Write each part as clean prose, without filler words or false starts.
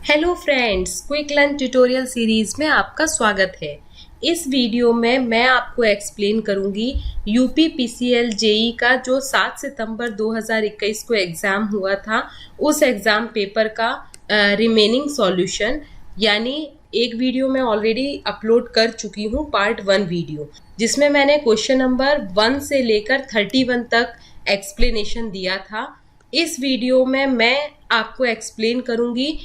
Hello friends, quick learn tutorial series में आपका स्वागत है। इस वीडियो में मैं आपको एक्सप्लेन करूंगी यूपी पीसीएल जेई का जो 7 सितंबर 2021 को एग्ज़ाम हुआ था, उस एग्ज़ाम पेपर का रिमेनिंग सॉल्यूशन। यानी एक वीडियो मैं ऑलरेडी अपलोड कर चुकी हूँ, पार्ट 1 वीडियो, जिसमें मैंने क्वेश्चन नंबर 1 से लेकर 31 तक एक्सप्लेनेशन दिया था। इस वीडियो में मैं आपको एक्सप्लेन करूंगी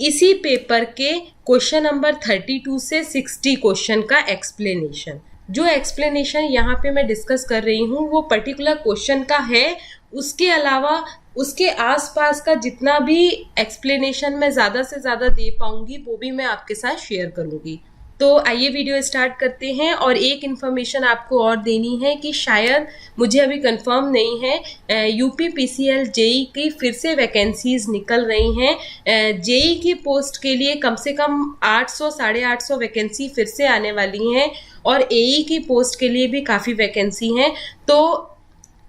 इसी पेपर के क्वेश्चन नंबर 32 से 60 क्वेश्चन का एक्सप्लेनेशन। जो एक्सप्लेनेशन यहाँ पे मैं डिस्कस कर रही हूँ वो पर्टिकुलर क्वेश्चन का है। उसके अलावा उसके आसपास का जितना भी एक्सप्लेनेशन मैं ज़्यादा से ज़्यादा दे पाऊंगी वो भी मैं आपके साथ शेयर करूँगी। तो आइए वीडियो स्टार्ट करते हैं। और एक इन्फॉर्मेशन आपको और देनी है कि शायद मुझे अभी कंफर्म नहीं है, यूपी पीसीएल जेई की फिर से वैकेंसीज निकल रही हैं। जेई की पोस्ट के लिए कम से कम 800 850 वैकेंसी फिर से आने वाली हैं और एई की पोस्ट के लिए भी काफ़ी वैकेंसी हैं। तो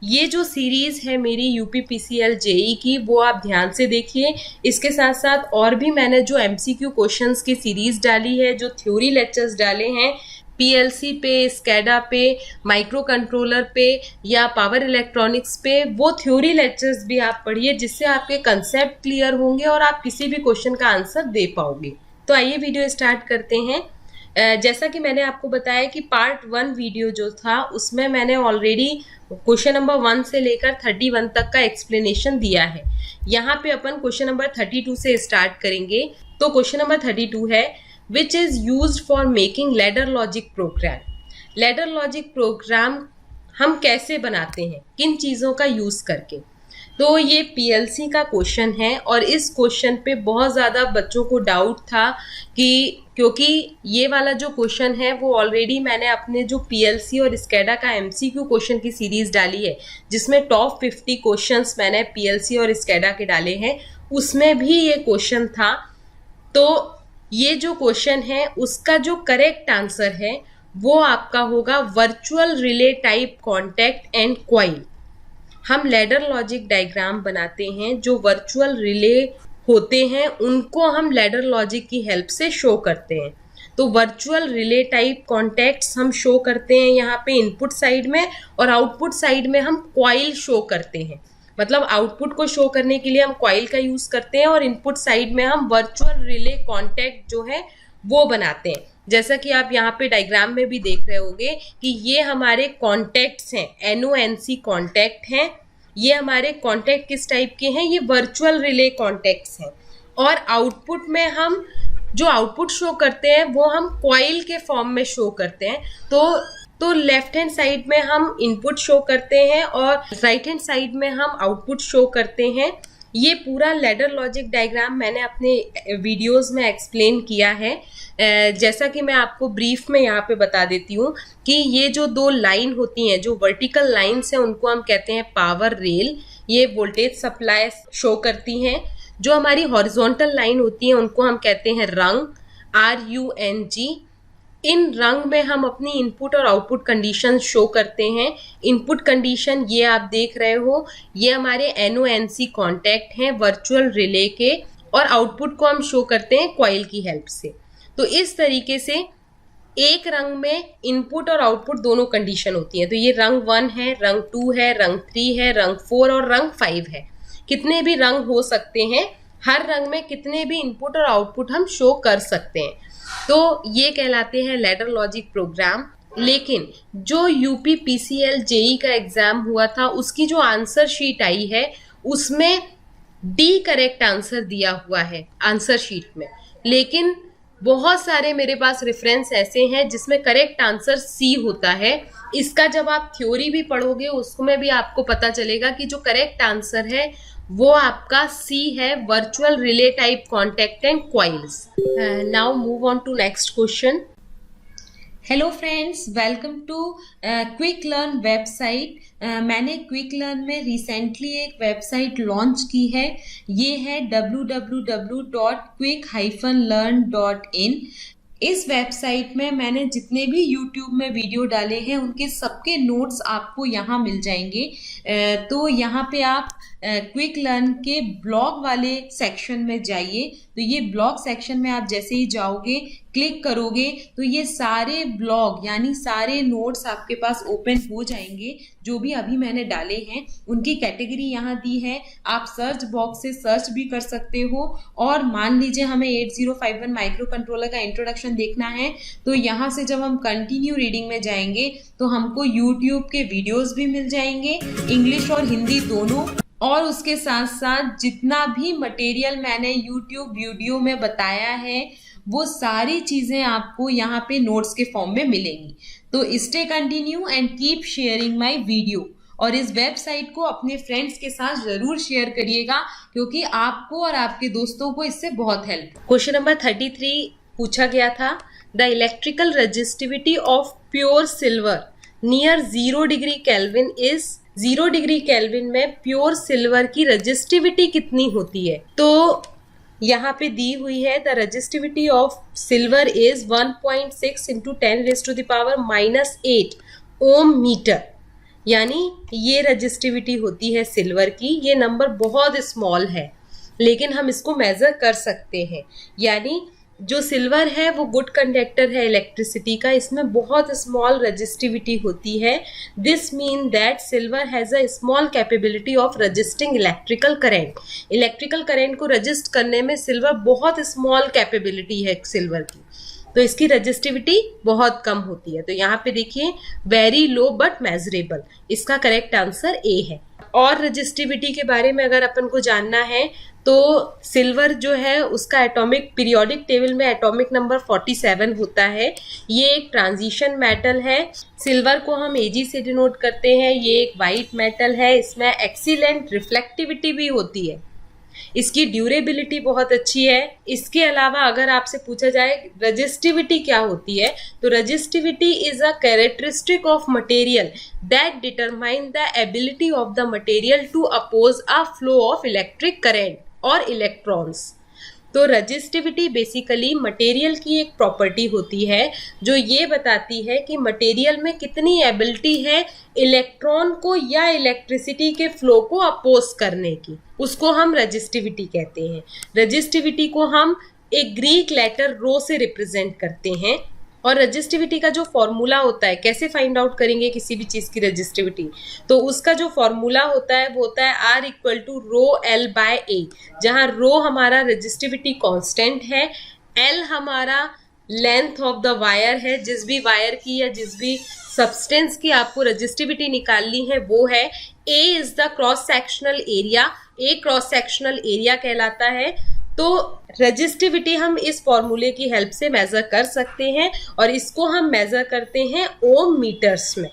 ये जो सीरीज़ है मेरी यूपी पीसीएल जेई की, वो आप ध्यान से देखिए। इसके साथ साथ और भी मैंने जो एमसीक्यू क्वेश्चंस की सीरीज़ डाली है, जो थ्योरी लेक्चर्स डाले हैं पीएलसी पे, स्कैडा पे, माइक्रो कंट्रोलर पे या पावर इलेक्ट्रॉनिक्स पे, वो थ्योरी लेक्चर्स भी आप पढ़िए, जिससे आपके कंसेप्ट क्लियर होंगे और आप किसी भी क्वेश्चन का आंसर दे पाओगे। तो आइए वीडियो स्टार्ट करते हैं। जैसा कि मैंने आपको बताया कि पार्ट 1 वीडियो जो था उसमें मैंने ऑलरेडी क्वेश्चन नंबर 1 से लेकर 31 तक का एक्सप्लेनेशन दिया है। यहाँ पे अपन क्वेश्चन नंबर 32 से स्टार्ट करेंगे। तो क्वेश्चन नंबर 32 है, which is used for making ladder logic program. Ladder logic program हम कैसे बनाते हैं, किन चीज़ों का यूज़ करके। तो ये पीएलसी का क्वेश्चन है और इस क्वेश्चन पे बहुत ज़्यादा बच्चों को डाउट था कि क्योंकि ये वाला जो क्वेश्चन है वो ऑलरेडी मैंने अपने जो पीएलसी और स्कैडा का एमसीक्यू क्वेश्चन की सीरीज़ डाली है, जिसमें टॉप 50 क्वेश्चंस मैंने पीएलसी और स्कैडा के डाले हैं, उसमें भी ये क्वेश्चन था। तो ये जो क्वेश्चन है उसका जो करेक्ट आंसर है वो आपका होगा virtual relay type contact and coil. हम लैडर लॉजिक डायग्राम बनाते हैं, जो वर्चुअल रिले होते हैं उनको हम लैडर लॉजिक की हेल्प से शो करते हैं। तो वर्चुअल रिले टाइप कॉन्टैक्ट्स हम शो करते हैं यहाँ पे इनपुट साइड में, और आउटपुट साइड में हम क्वाइल शो करते हैं। मतलब आउटपुट को शो करने के लिए हम क्वाइल का यूज़ करते हैं और इनपुट साइड में हम वर्चुअल रिले कॉन्टैक्ट जो है वो बनाते हैं। जैसा कि आप यहाँ पे डायग्राम में भी देख रहे होंगे कि ये हमारे कॉन्टैक्ट्स हैं, एनओएनसी कॉन्टैक्ट हैं। ये हमारे कॉन्टैक्ट किस टाइप के हैं, ये वर्चुअल रिले कॉन्टैक्ट्स हैं। और आउटपुट में हम जो आउटपुट शो करते हैं वो हम कॉइल के फॉर्म में शो करते हैं। तो लेफ्ट हैंड साइड में हम इनपुट शो करते हैं और राइट हैंड साइड में हम आउटपुट शो करते हैं। ये पूरा लैडर लॉजिक डायग्राम मैंने अपने वीडियोस में एक्सप्लेन किया है। जैसा कि मैं आपको ब्रीफ में यहाँ पे बता देती हूँ कि ये जो दो लाइन होती हैं, जो वर्टिकल लाइन्स हैं, उनको हम कहते हैं पावर रेल। ये वोल्टेज सप्लाई शो करती हैं। जो हमारी हॉरिजॉन्टल लाइन होती हैं उनको हम कहते हैं रंग, RUNG। इन रंग में हम अपनी इनपुट और आउटपुट कंडीशन शो करते हैं। इनपुट कंडीशन ये आप देख रहे हो, ये हमारे NONC कॉन्टैक्ट हैं वर्चुअल रिले के, और आउटपुट को हम शो करते हैं कॉइल की हेल्प से। तो इस तरीके से एक रंग में इनपुट और आउटपुट दोनों कंडीशन होती हैं। तो ये रंग 1 है, रंग 2 है, रंग 3 है, रंग 4 और रंग 5 है। कितने भी रंग हो सकते हैं, हर रंग में कितने भी इनपुट और आउटपुट हम शो कर सकते हैं। तो ये कहलाते हैं लैडर लॉजिक प्रोग्राम। लेकिन जो यूपी पीसीएल जेई का एग्जाम हुआ था उसकी जो आंसर शीट आई है उसमें डी करेक्ट आंसर दिया हुआ है आंसर शीट में। लेकिन बहुत सारे मेरे पास रेफरेंस ऐसे हैं जिसमें करेक्ट आंसर सी होता है। इसका जब आप थ्योरी भी पढ़ोगे उसमें भी आपको पता चलेगा कि जो करेक्ट आंसर है वो आपका सी है, virtual relay type contact and coils. Now move on to next question. Hello friends, welcome to quick learn website. मैंने क्विक लर्न में रिसेंटली एक वेबसाइट लॉन्च की है। ये है www.quick-learn.in। इस वेबसाइट में मैंने जितने भी YouTube में वीडियो डाले हैं उनके सबके नोट्स आपको यहाँ मिल जाएंगे। तो यहाँ पे आप क्विक लर्न के ब्लॉग वाले सेक्शन में जाइए। तो ये ब्लॉग सेक्शन में आप जैसे ही जाओगे, क्लिक करोगे तो ये सारे ब्लॉग यानी सारे नोट्स आपके पास ओपन हो जाएंगे। जो भी अभी मैंने डाले हैं उनकी कैटेगरी यहाँ दी है, आप सर्च बॉक्स से सर्च भी कर सकते हो। और मान लीजिए हमें 8051 माइक्रो कंट्रोलर का इंट्रोडक्शन देखना है तो यहाँ से जब हम कंटिन्यू रीडिंग में जाएंगे तो हमको यूट्यूब के वीडियोस भी मिल जाएंगे, इंग्लिश और हिंदी दोनों। और उसके साथ साथ जितना भी मटेरियल मैंने यूट्यूब वीडियो में बताया है वो सारी चीजें आपको यहाँ पे नोट्स के फॉर्म में मिलेंगी। तो stay continue and keep sharing my video. और इस वेबसाइट को अपने फ्रेंड्स के साथ जरूर शेयर करिएगा क्योंकि आपको और आपके दोस्तों को इससे बहुत हेल्प। क्वेश्चन नंबर 33 पूछा गया था, the electrical resistivity of pure silver near 0 degree kelvin is 0 degree kelvin में प्योर सिल्वर की रजिस्टिविटी कितनी होती है। तो यहाँ पे दी हुई है the resistivity of silver is 1.6 into 10⁻⁻8 ohm metre, यानी ये रजिस्टिविटी होती है सिल्वर की। ये नंबर बहुत स्मॉल है लेकिन हम इसको मेजर कर सकते हैं। यानी जो सिल्वर है वो गुड कंडक्टर है इलेक्ट्रिसिटी का, इसमें बहुत स्मॉल रजिस्टिविटी होती है। This mean that silver has a small capability of resisting electrical current. Electrical current को रजिस्ट करने में सिल्वर बहुत स्मॉल कैपेबिलिटी है सिल्वर की, तो इसकी रजिस्टिविटी बहुत कम होती है। तो यहाँ पे देखिए वेरी लो बट मेजरेबल, इसका करेक्ट आंसर ए है। और रजिस्टिविटी के बारे में अगर अपन को जानना है तो सिल्वर जो है उसका एटॉमिक पीरियोडिक टेबल में एटॉमिक नंबर 47 होता है। ये एक ट्रांजिशन मेटल है। सिल्वर को हम Ag से डिनोट करते हैं। ये एक वाइट मेटल है, इसमें एक्सीलेंट रिफ्लेक्टिविटी भी होती है, इसकी ड्यूरेबिलिटी बहुत अच्छी है। इसके अलावा अगर आपसे पूछा जाए रजिस्टिविटी क्या होती है तो resistivity is a characteristic of material that determine the ability of the material to oppose a flow of electric current और इलेक्ट्रॉन्स। तो रजिस्टिविटी बेसिकली मटेरियल की एक प्रॉपर्टी होती है जो ये बताती है कि मटेरियल में कितनी एबिलिटी है इलेक्ट्रॉन को या इलेक्ट्रिसिटी के फ्लो को अपोज करने की, उसको हम रजिस्टिविटी कहते हैं। रजिस्टिविटी को हम एक ग्रीक लेटर रो से रिप्रेजेंट करते हैं। और रजिस्टिविटी का जो फॉर्मूला होता है, कैसे फाइंड आउट करेंगे किसी भी चीज की रजिस्टिविटी, तो उसका जो फॉर्मूला होता है वो होता है R = ρL/A, जहां रो हमारा रजिस्टिविटी कांस्टेंट है, L हमारा लेंथ ऑफ द वायर है, जिस भी वायर की या जिस भी सब्सटेंस की आपको रजिस्टिविटी निकालनी है वो है, A is the cross sectional area, A cross sectional area कहलाता है। तो रजिस्टिविटी हम इस फॉर्मूले की हेल्प से मेजर कर सकते हैं और इसको हम मेजर करते हैं ओम मीटर्स में।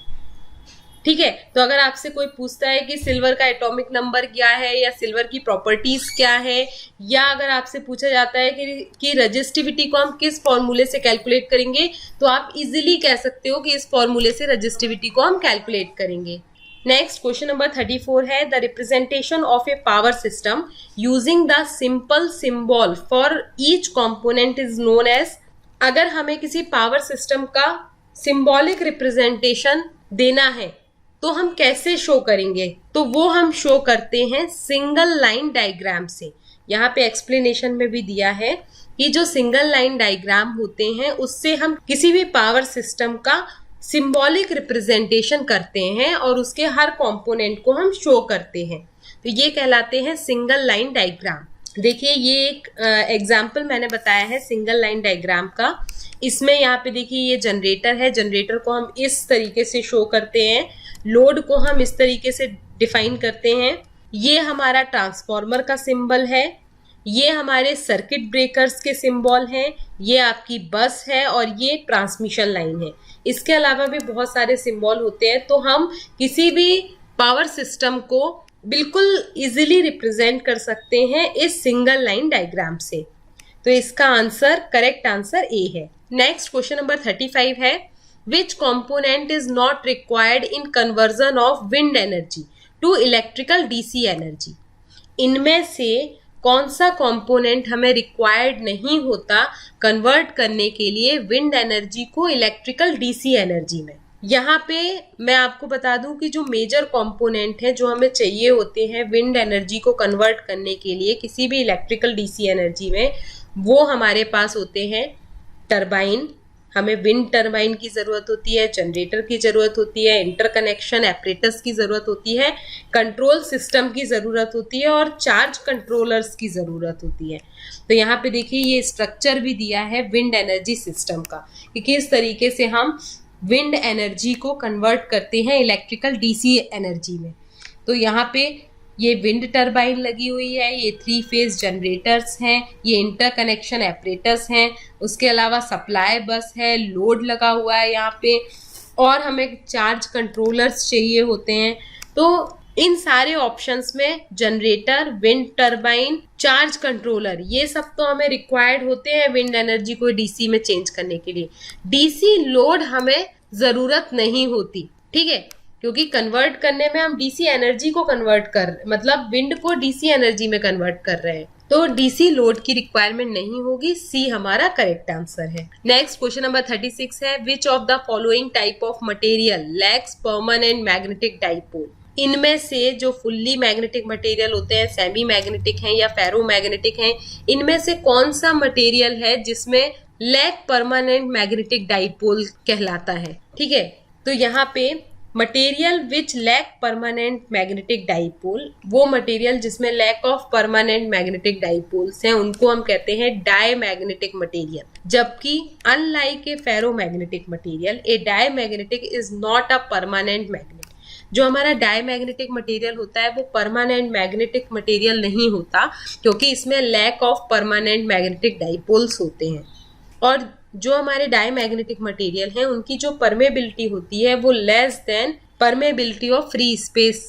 ठीक है, तो अगर आपसे कोई पूछता है कि सिल्वर का एटॉमिक नंबर क्या है या सिल्वर की प्रॉपर्टीज क्या है, या अगर आपसे पूछा जाता है कि रजिस्टिविटी को हम किस फॉर्मूले से कैलकुलेट करेंगे, तो आप इजीली कह सकते हो कि इस फॉर्मूले से रजिस्टिविटी को हम कैलकुलेट करेंगे। नेक्स्ट क्वेश्चन नंबर 34 है, the representation of a power system using the simple symbol for each component is known as. अगर हमें किसी पावर सिस्टम का सिंबॉलिक रिप्रेजेंटेशन देना है तो हम कैसे शो करेंगे, तो वो हम शो करते हैं सिंगल लाइन डायग्राम से। यहाँ पे एक्सप्लेनेशन में भी दिया है कि जो सिंगल लाइन डायग्राम होते हैं उससे हम किसी भी पावर सिस्टम का सिंबॉलिक रिप्रेजेंटेशन करते हैं और उसके हर कंपोनेंट को हम शो करते हैं, तो ये कहलाते हैं सिंगल लाइन डायग्राम। देखिए ये एक एग्जाम्पल मैंने बताया है सिंगल लाइन डायग्राम का। इसमें यहाँ पे देखिए ये जनरेटर है, जनरेटर को हम इस तरीके से शो करते हैं, लोड को हम इस तरीके से डिफाइन करते हैं। ये हमारा ट्रांसफार्मर का सिंबल है, ये हमारे सर्किट ब्रेकर्स के सिंबल हैं, ये आपकी बस है और ये ट्रांसमिशन लाइन है। इसके अलावा भी बहुत सारे सिंबल होते हैं, तो हम किसी भी पावर सिस्टम को बिल्कुल इजीली रिप्रेजेंट कर सकते हैं इस सिंगल लाइन डायग्राम से। तो इसका आंसर करेक्ट आंसर ए है। नेक्स्ट क्वेश्चन नंबर 35 है, which component is not required in conversion of wind energy to electrical DC energy. इनमें से कौन सा कंपोनेंट हमें रिक्वायर्ड नहीं होता कन्वर्ट करने के लिए विंड एनर्जी को इलेक्ट्रिकल डीसी एनर्जी में। यहाँ पे मैं आपको बता दूं कि जो मेजर कंपोनेंट है जो हमें चाहिए होते हैं विंड एनर्जी को कन्वर्ट करने के लिए किसी भी इलेक्ट्रिकल डीसी एनर्जी में, वो हमारे पास होते हैं टरबाइन, हमें विंड टरबाइन की ज़रूरत होती है, जनरेटर की ज़रूरत होती है, इंटरकनेक्शन एपरेटस की ज़रूरत होती है, कंट्रोल सिस्टम की ज़रूरत होती है और चार्ज कंट्रोलर्स की ज़रूरत होती है। तो यहाँ पे देखिए ये स्ट्रक्चर भी दिया है विंड एनर्जी सिस्टम का कि किस तरीके से हम विंड एनर्जी को कन्वर्ट करते हैं इलेक्ट्रिकल डीसी एनर्जी में। तो यहाँ पे ये विंड टरबाइन लगी हुई है, ये 3 फेज जनरेटर्स हैं, ये इंटरकनेक्शन एपरेटस हैं, उसके अलावा सप्लाई बस है, लोड लगा हुआ है यहाँ पे, और हमें चार्ज कंट्रोलर्स चाहिए होते हैं। तो इन सारे ऑप्शंस में generator, wind turbine, charge controller, ये सब तो हमें रिक्वायर्ड होते हैं विंड एनर्जी को डीसी में चेंज करने के लिए। डीसी लोड हमें जरूरत नहीं होती, ठीक है, क्योंकि कन्वर्ट करने में हम डीसी एनर्जी को कन्वर्ट कर, मतलब विंड को डीसी एनर्जी में कन्वर्ट कर रहे हैं, तो डीसी लोड की रिक्वायरमेंट नहीं होगी। सी हमारा करेक्ट आंसर है। नेक्स्ट क्वेश्चन नंबर 36 है, विच of the following type of material lakhs permanent magnetic dipole. इनमें से जो फुल्ली मैग्नेटिक मटेरियल होते हैं, सेमी मैग्नेटिक हैं या फेरो मैग्नेटिक हैं, इनमें से कौन सा मटेरियल है जिसमें लैक परमानेंट मैग्नेटिक डाइपोल कहलाता है, ठीक है। तो यहाँ पे material which lack permanent magnetic dipole, वो मटेरियल जिसमें lack of permanent magnetic dipoles हैं उनको हम कहते हैं डायमैग्नेटिक मटेरियल। जबकि unlike a ferromagnetic material, a diamagnetic is not a permanent magnet. जो हमारा डायमैग्नेटिक मटेरियल होता है वो परमानेंट मैग्नेटिक मटेरियल नहीं होता, क्योंकि इसमें lack of permanent magnetic dipoles होते हैं। और जो हमारे डायमैग्नेटिक मटेरियल हैं उनकी जो परमेबिलिटी होती है वो less than permeability of free space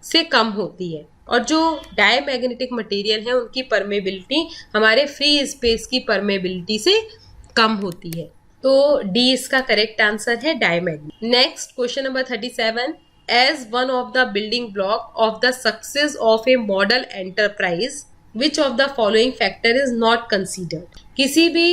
से कम होती है, और जो डायमैग्नेटिक मटेरियल है उनकी परमेबिलिटी हमारे फ्री स्पेस की परमेबिलिटी से कम होती है। तो डी इसका करेक्ट आंसर है, diamagnetic. Next question number 37, as one of the building block of the success of a model enterprise, which of the following factor is not considered। किसी भी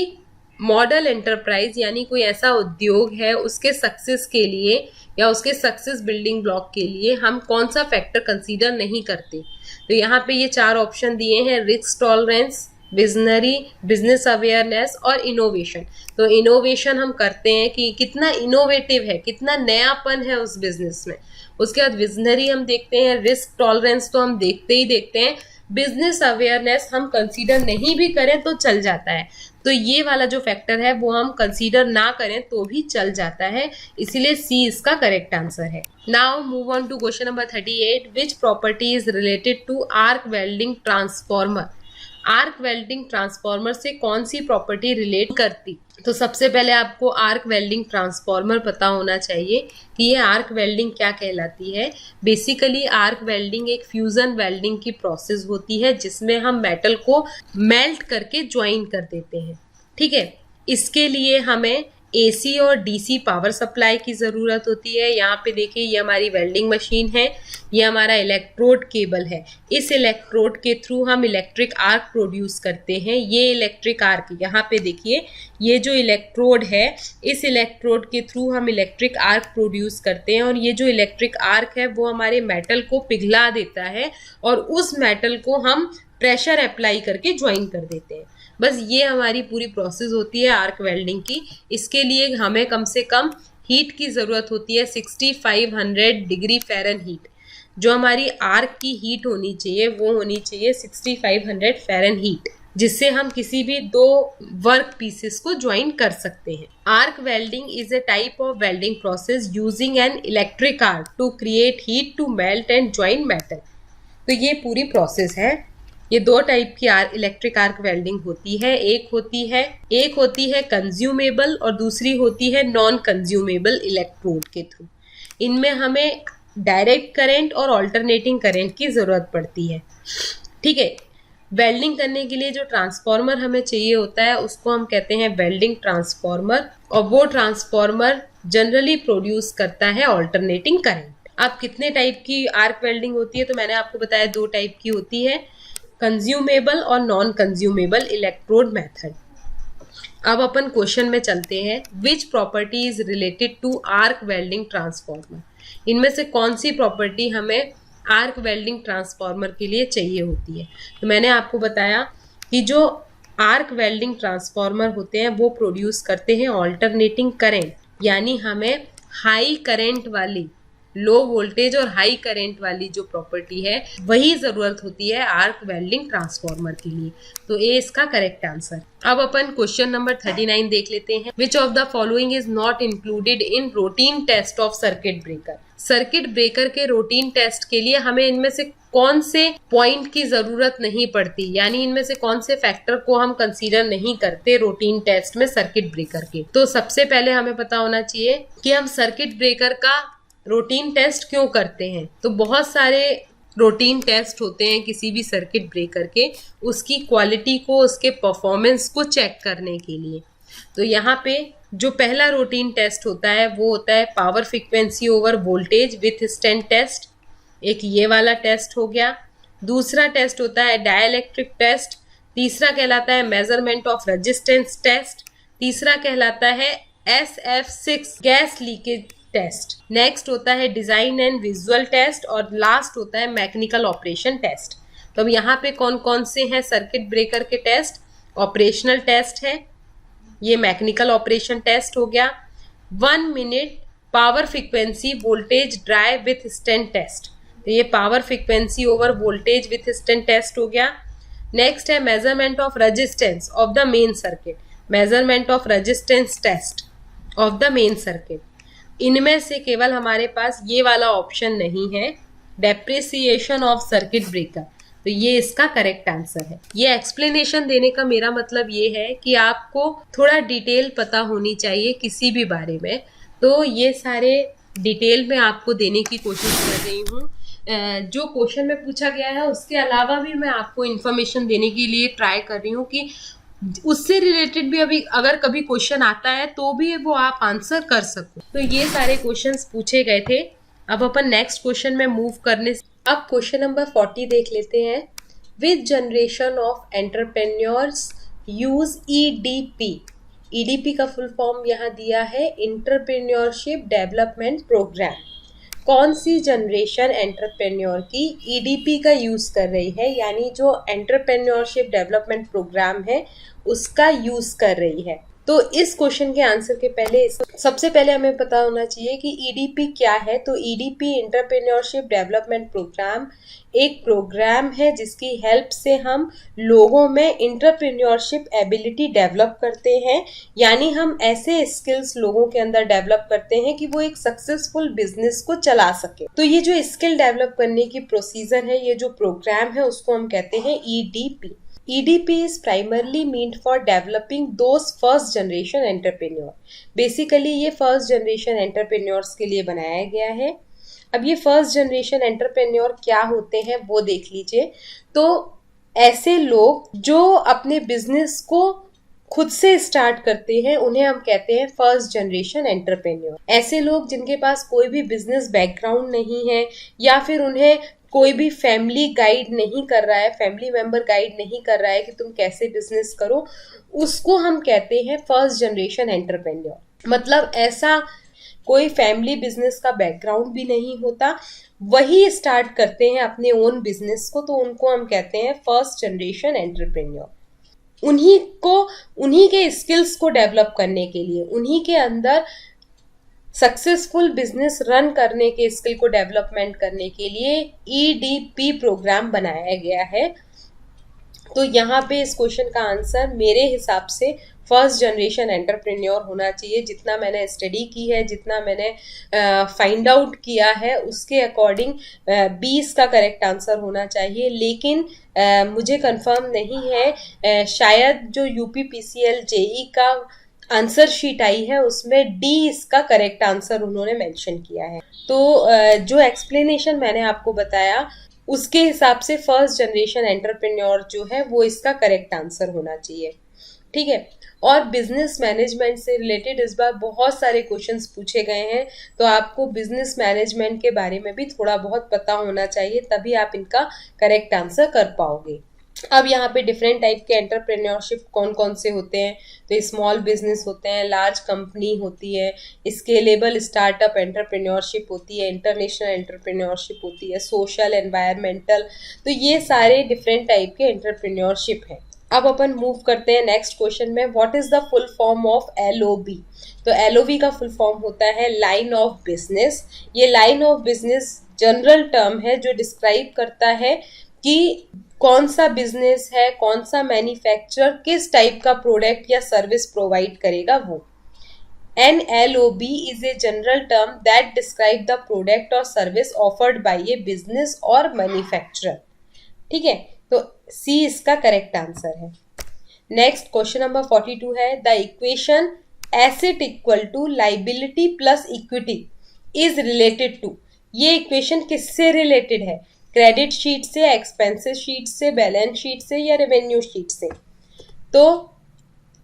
model enterprise यानी कोई ऐसा उद्योग है, उसके सक्सेस के लिए या उसके सक्सेस बिल्डिंग ब्लॉक के लिए हम कौन सा फैक्टर कंसीडर नहीं करते। तो यहाँ पे ये 4 ऑप्शन दिए हैं, risk tolerance, visionary, business awareness और इनोवेशन। तो इनोवेशन हम करते हैं कि कितना इनोवेटिव है, कितना नयापन है उस बिजनेस में। उसके बाद विजनरी हम देखते हैं, रिस्क टॉलरेंस तो हम देखते ही देखते हैं, बिजनेस अवेयरनेस हम कंसीडर नहीं भी करें तो चल जाता है। तो ये वाला जो फैक्टर है वो हम कंसीडर ना करें तो भी चल जाता है, इसीलिए सी इसका करेक्ट आंसर है। Now move on to question number 38, which property is related to arc welding transformer. Arc welding transformer से कौन सी प्रॉपर्टी रिलेट करती। तो सबसे पहले आपको आर्क वेल्डिंग ट्रांसफॉर्मर पता होना चाहिए कि ये आर्क वेल्डिंग क्या कहलाती है। बेसिकली आर्क वेल्डिंग एक फ्यूजन वेल्डिंग की प्रोसेस होती है जिसमें हम मेटल को मेल्ट करके ज्वाइन कर देते हैं, ठीक है। इसके लिए हमें एसी और डीसी पावर सप्लाई की ज़रूरत होती है। यहाँ पे देखिए ये हमारी वेल्डिंग मशीन है, ये हमारा इलेक्ट्रोड केबल है, इस इलेक्ट्रोड के थ्रू हम इलेक्ट्रिक आर्क प्रोड्यूस करते हैं। ये इलेक्ट्रिक आर्क, यहाँ पे देखिए ये जो इलेक्ट्रोड है, इस इलेक्ट्रोड के थ्रू हम इलेक्ट्रिक आर्क प्रोड्यूस करते हैं, और ये जो इलेक्ट्रिक आर्क है वो हमारे मेटल को पिघला देता है और उस मेटल को हम प्रेशर अप्लाई करके ज्वाइन कर देते हैं। बस ये हमारी पूरी प्रोसेस होती है आर्क वेल्डिंग की। इसके लिए हमें कम से कम हीट की ज़रूरत होती है 6500 डिग्री फ़ारेनहीट। जो हमारी आर्क की हीट होनी चाहिए वो होनी चाहिए 6500 फ़ारेनहीट, जिससे हम किसी भी 2 वर्क पीसेस को ज्वाइन कर सकते हैं। Arc welding is a type of welding process using an electric arc to create heat to melt and join metal. तो ये पूरी प्रोसेस है। ये 2 टाइप की इलेक्ट्रिक आर्क वेल्डिंग होती है, एक होती है कंज्यूमेबल और दूसरी होती है नॉन कंज्यूमेबल इलेक्ट्रोड के थ्रू। इनमें हमें डायरेक्ट करंट और अल्टरनेटिंग करंट की ज़रूरत पड़ती है, ठीक है। वेल्डिंग करने के लिए जो ट्रांसफॉर्मर हमें चाहिए होता है उसको हम कहते हैं वेल्डिंग ट्रांसफॉर्मर, और वो ट्रांसफॉर्मर जनरली प्रोड्यूस करता है अल्टरनेटिंग करंट। अब कितने टाइप की आर्क वेल्डिंग होती है, तो मैंने आपको बताया 2 टाइप की होती है, कंज्यूमेबल और नॉन कंज्यूमेबल इलेक्ट्रोड मेथड। अब अपन क्वेश्चन में चलते हैं। Which property is related to arc welding transformer? इनमें से कौन सी प्रॉपर्टी हमें आर्क वेल्डिंग ट्रांसफॉर्मर के लिए चाहिए होती है? तो मैंने आपको बताया कि जो आर्क वेल्डिंग ट्रांसफॉर्मर होते हैं वो प्रोड्यूस करते हैं ऑल्टरनेटिंग करंट, यानी हमें हाई करंट वाली, लो वोल्टेज और हाई करंट वाली जो प्रॉपर्टी है वही जरूरत होती है आर्क वेल्डिंग ट्रांसफॉर्मर के लिए। तो ए इसका करेक्ट आंसर। अब अपन क्वेश्चन नंबर 39 देख लेते हैं। Which of the following is not included in routine test of circuit breaker? Circuit breaker के रूटीन टेस्ट के लिए हमें इनमें से कौन से पॉइंट की जरूरत नहीं पड़ती, यानी इनमें से कौन से फैक्टर को हम कंसीडर नहीं करते रूटीन टेस्ट में सर्किट ब्रेकर के? तो सबसे पहले हमें पता होना चाहिए कि हम सर्किट ब्रेकर का रूटीन टेस्ट क्यों करते हैं। तो बहुत सारे रूटीन टेस्ट होते हैं किसी भी सर्किट ब्रेकर के, उसकी क्वालिटी को, उसके परफॉर्मेंस को चेक करने के लिए। तो यहाँ पे जो पहला रूटीन टेस्ट होता है वो होता है power frequency over voltage withstand test, एक ये वाला टेस्ट हो गया। दूसरा टेस्ट होता है डाइलेक्ट्रिक टेस्ट। तीसरा कहलाता है मेजरमेंट ऑफ रेजिस्टेंस टेस्ट। तीसरा कहलाता है SF6 gas leakage test. Next होता है डिजाइन एंड विजुअल टेस्ट और लास्ट होता है मैकेनिकल ऑपरेशन टेस्ट। तो अब यहाँ पे कौन कौन से हैं सर्किट ब्रेकर के टेस्ट? ऑपरेशनल टेस्ट है, ये मैकेनिकल ऑपरेशन टेस्ट हो गया। 1 minute power frequency voltage drive withstand test, तो ये power frequency over voltage withstand test हो गया। नेक्स्ट है measurement of resistance of the main circuit, measurement of resistance test of the main circuit. इनमें से केवल हमारे पास ये वाला ऑप्शन नहीं है, डेप्रिसिएशन ऑफ सर्किट ब्रेकर, तो ये इसका करेक्ट आंसर है। ये एक्सप्लेनेशन देने का मेरा मतलब ये है कि आपको थोड़ा डिटेल पता होनी चाहिए किसी भी बारे में, तो ये सारे डिटेल में आपको देने की कोशिश कर रही हूँ। जो क्वेश्चन में पूछा गया है उसके अलावा भी मैं आपको इन्फॉर्मेशन देने के लिए ट्राई कर रही हूँ कि उससे रिलेटेड भी अभी अगर कभी क्वेश्चन आता है तो भी वो आप आंसर कर सको। तो ये सारे क्वेश्चंस पूछे गए थे। अब अपन नेक्स्ट क्वेश्चन में मूव करने से अब क्वेश्चन नंबर 40 देख लेते हैं। विच generation of entrepreneurs use EDP? EDP का फुल फॉर्म यहाँ दिया है एंटरप्रेन्योरशिप डेवलपमेंट प्रोग्राम। कौन सी जनरेशन एंटरप्रेन्योर की EDP का यूज़ कर रही है, यानी जो एंटरप्रेन्योरशिप डेवलपमेंट प्रोग्राम है उसका यूज़ कर रही है? तो इस क्वेश्चन के आंसर के पहले सबसे पहले हमें पता होना चाहिए कि EDP क्या है। तो EDP एंटरप्रेन्योरशिप डेवलपमेंट प्रोग्राम एक प्रोग्राम है जिसकी हेल्प से हम लोगों में एंटरप्रेन्योरशिप एबिलिटी डेवलप करते हैं, यानी हम ऐसे स्किल्स लोगों के अंदर डेवलप करते हैं कि वो एक सक्सेसफुल बिजनेस को चला सके। तो ये जो स्किल डेवलप करने की प्रोसीजर है, ये जो प्रोग्राम है, उसको हम कहते हैं EDP। EDP is primarily meant for developing those first generation entrepreneur। Basically ये फर्स्ट जनरेशन एंटरप्रेन्योर्स के लिए बनाया गया है। अब ये फर्स्ट जनरेशन एंटरप्रेन्योर क्या होते हैं वो देख लीजिए। तो ऐसे लोग जो अपने बिजनेस को खुद से स्टार्ट करते हैं उन्हें हम कहते हैं फर्स्ट जनरेशन एंटरप्रेन्योर। ऐसे लोग जिनके पास कोई भी बिजनेस बैकग्राउंड नहीं है या फिर उन्हें कोई भी फैमिली गाइड नहीं कर रहा है, फैमिली मेंबर गाइड नहीं कर रहा है कि तुम कैसे बिजनेस करो, उसको हम कहते हैं फर्स्ट जनरेशन एंटरप्रेन्योर। मतलब ऐसा कोई फैमिली बिजनेस का बैकग्राउंड भी नहीं होता, वही स्टार्ट करते हैं अपने ओन बिजनेस को, तो उनको हम कहते हैं फर्स्ट जनरेशन एंटरप्रेन्योर। उन्हीं के स्किल्स को डेवलप करने के लिए, उन्हीं के अंदर सक्सेसफुल बिजनेस रन करने के स्किल को डेवलपमेंट करने के लिए EDP प्रोग्राम बनाया गया है। तो यहाँ पे इस क्वेश्चन का आंसर मेरे हिसाब से फर्स्ट जनरेशन एंटरप्रेन्योर होना चाहिए। जितना मैंने स्टडी की है, जितना मैंने फाइंड आउट किया है, उसके अकॉर्डिंग 20 का करेक्ट आंसर होना चाहिए। लेकिन मुझे कंफर्म नहीं है, शायद जो UPPCL JE का आंसर शीट आई है उसमें D इसका करेक्ट आंसर उन्होंने मेंशन किया है। तो जो एक्सप्लेनेशन मैंने आपको बताया उसके हिसाब से फर्स्ट जनरेशन एंटरप्रेन्योर जो है वो इसका करेक्ट आंसर होना चाहिए। ठीक है। और बिजनेस मैनेजमेंट से रिलेटेड इस बार बहुत सारे क्वेश्चंस पूछे गए हैं, तो आपको बिजनेस मैनेजमेंट के बारे में भी थोड़ा बहुत पता होना चाहिए, तभी आप इनका करेक्ट आंसर कर पाओगे। अब यहाँ पे डिफरेंट टाइप के एंटरप्रेन्योरशिप कौन कौन से होते हैं, तो स्मॉल बिजनेस होते हैं, लार्ज कंपनी होती है, स्केलेबल स्टार्टअप एंटरप्रेन्योरशिप होती है, इंटरनेशनल एंटरप्रेन्योरशिप होती है, सोशल एनवायरमेंटल। तो ये सारे डिफरेंट टाइप के एंटरप्रेन्योरशिप हैं। अब अपन मूव करते हैं नेक्स्ट क्वेश्चन में, what is the full form of LOB। तो LOB का फुल फॉर्म होता है लाइन ऑफ बिजनेस। ये line of business general term है जो डिस्क्राइब करता है कि कौन सा बिजनेस है, कौन सा मैन्युफैक्चरर किस टाइप का प्रोडक्ट या सर्विस प्रोवाइड करेगा वो। An LOB is a general term that describe the product or service offered by a business or manufacturer। ठीक है, तो C इसका करेक्ट आंसर है। नेक्स्ट क्वेश्चन नंबर 42 है, the equation asset equal to liability plus equity is related to. ये equation किससे related है, credit sheet से, एक्सपेंसेस शीट से, बैलेंस शीट से या रेवेन्यू शीट से। तो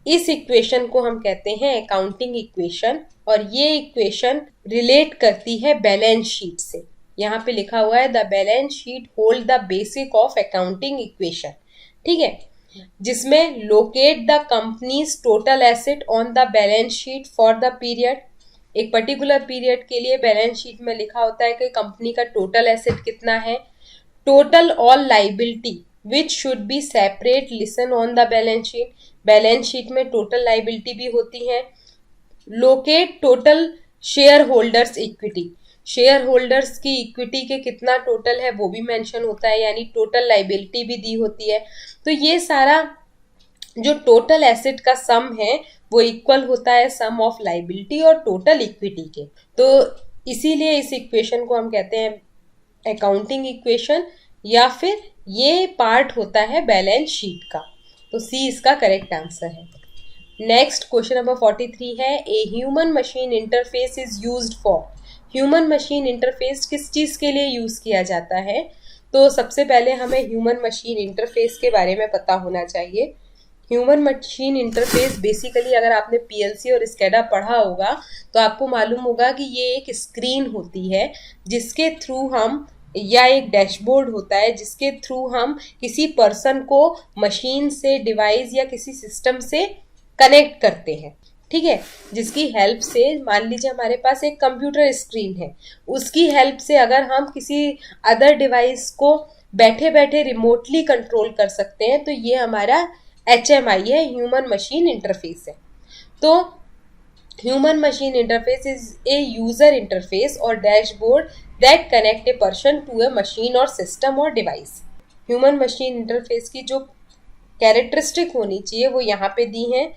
इस इक्वेशन को हम कहते हैं अकाउंटिंग इक्वेशन, और ये इक्वेशन रिलेट करती है बैलेंस शीट से। यहाँ पे लिखा हुआ है the balance sheet hold the basic of accounting equation. ठीक है, जिसमें locate the companies total asset on the balance sheet for the period. एक पर्टिकुलर पीरियड के लिए बैलेंस शीट में लिखा होता है कि कंपनी का टोटल एसेट कितना है। Total all liability which should be separate listen on the balance sheet. Balance sheet में टोटल लाइबिलिटी भी होती है। Locate total share holders equity, share holders की इक्विटी के कितना टोटल है वो भी मेंशन होता है, यानी टोटल लाइबिलिटी भी दी होती है। तो ये सारा जो टोटल एसेट का सम है वो इक्वल होता है सम ऑफ लाइबिलिटी और टोटल इक्विटी के। तो इसीलिए इस इक्वेशन को हम कहते हैं अकाउंटिंग इक्वेशन, या फिर ये पार्ट होता है बैलेंस शीट का। तो सी इसका करेक्ट आंसर है। नेक्स्ट क्वेश्चन नंबर 43 है, a human machine interface is used for. Human machine interface किस चीज़ के लिए यूज़ किया जाता है। तो सबसे पहले हमें ह्यूमन मशीन इंटरफेस के बारे में पता होना चाहिए। ह्यूमन मशीन इंटरफेस बेसिकली अगर आपने PLC और स्केडा पढ़ा होगा तो आपको मालूम होगा कि ये एक स्क्रीन होती है जिसके थ्रू हम, या एक डैशबोर्ड होता है जिसके थ्रू हम किसी पर्सन को मशीन से, डिवाइस या किसी सिस्टम से कनेक्ट करते हैं। ठीक है, जिसकी हेल्प से, मान लीजिए हमारे पास एक कंप्यूटर स्क्रीन है, उसकी हेल्प से अगर हम किसी अदर डिवाइस को बैठे बैठे रिमोटली कंट्रोल कर सकते हैं तो ये हमारा HMI है, ह्यूमन मशीन इंटरफेस है। तो human machine interface is a user interface और dashboard that connect a person to a machine और सिस्टम और डिवाइस। ह्यूमन मशीन इंटरफेस की जो कैरेक्टरिस्टिक होनी चाहिए वो यहाँ पे दी हैं,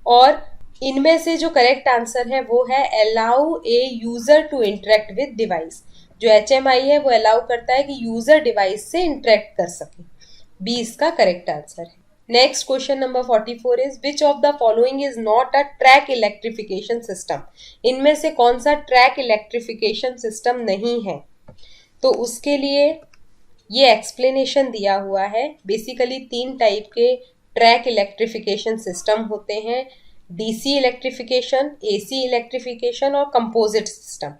और इनमें से जो करेक्ट आंसर है वो है allow a user to interact with device. जो HMI है वो अलाउ करता है कि यूजर डिवाइस से इंटरेक्ट कर सके। बी इसका करेक्ट आंसर है। Next question number 44 is which of the following is not a track electrification system. इनमें से कौन सा ट्रैक इलेक्ट्रिफिकेशन सिस्टम नहीं है। तो उसके लिए ये एक्सप्लेनेशन दिया हुआ है। बेसिकली 3 टाइप के ट्रैक इलेक्ट्रिफिकेशन सिस्टम होते हैं, DC इलेक्ट्रिफिकेशन, AC इलेक्ट्रिफिकेशन और कंपोजिट सिस्टम।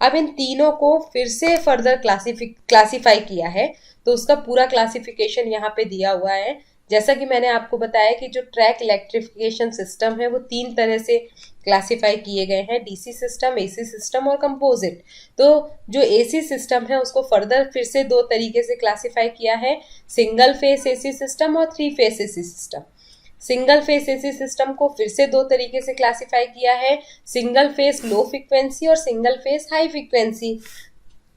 अब इन तीनों को फिर से फर्दर क्लासिफाई किया है, तो उसका पूरा क्लासिफिकेशन यहाँ पे दिया हुआ है। जैसा कि मैंने आपको बताया कि जो ट्रैक इलेक्ट्रिफिकेशन सिस्टम है वो 3 तरह से क्लासिफाई किए गए हैं, DC सिस्टम, AC सिस्टम और कंपोजिट। तो जो AC सिस्टम है उसको फर्दर फिर से 2 तरीके से क्लासिफाई किया है, सिंगल फेस AC सिस्टम और 3 face AC system. Single phase AC system को फिर से 2 तरीके से क्लासिफाई किया है, सिंगल फेस लो फ्रीक्वेंसी और single phase high frequency